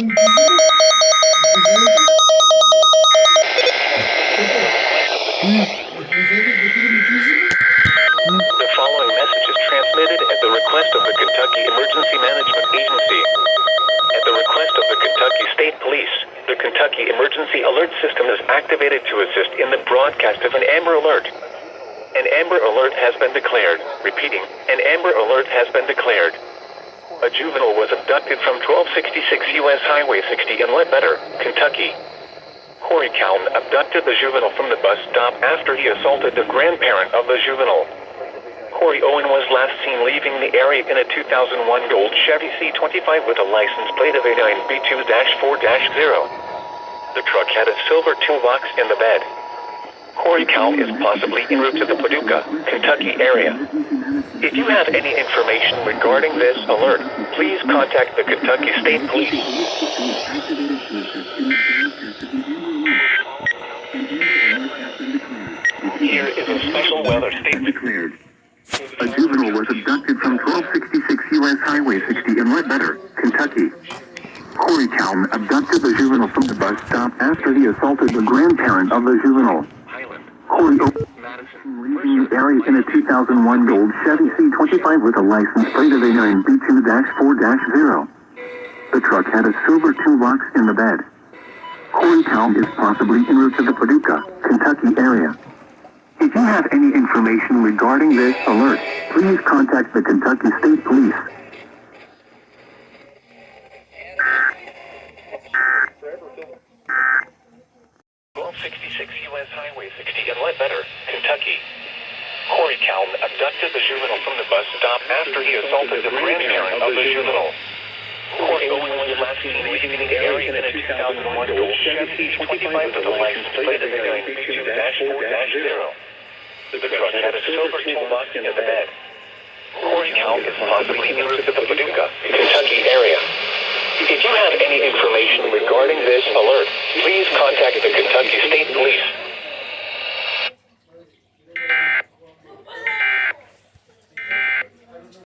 The following message is transmitted at the request of the Kentucky Emergency Management Agency. At the request of the Kentucky State Police, the Kentucky Emergency Alert System is activated to assist in the broadcast of an Amber Alert. An Amber Alert has been declared. Repeating, an Amber Alert has been declared. A juvenile was abducted from 1266 U.S. Highway 60 in Ledbetter, Kentucky. Corey Callen abducted the juvenile from the bus stop after he assaulted the grandparent of the juvenile. Corey Owen was last seen leaving the area in a 2001 gold Chevy C25 with a license plate of A9B2-4-0. The truck had a silver toolbox in the bed. Corey Callen is possibly en route to the Paducah, Kentucky area. If you have any information regarding this alert, please contact the Kentucky State Police. Here is a special weather statement. Declared. A juvenile was abducted from 1266 U.S. Highway 60 in Ledbetter, Kentucky. Corey Callen abducted the juvenile from the bus stop after he assaulted the grandparent of the juvenile. Corey Owen leaving the area in a 2001 gold Chevy C25 with a license plate of A9B2-4-0. The truck had a silver toolbox in the bed. Corey Callen is possibly en route to the Paducah, Kentucky area. If you have any information regarding this alert, please contact the Kentucky State Police. U.S. Highway 60 in Ledbetter, Kentucky. Corey Callen abducted the juvenile from the bus stop after he assaulted the grandparent of the juvenile. Corey Owen was last seen leaving the area in a 2001 gold Chevy C25 with a license plate of A9B2-4-0. The truck had a silver toolbox in the bed. Corey Callen is possibly en route to the Paducah, Kentucky area. If you have any information regarding this alert, please contact the Kentucky State Police.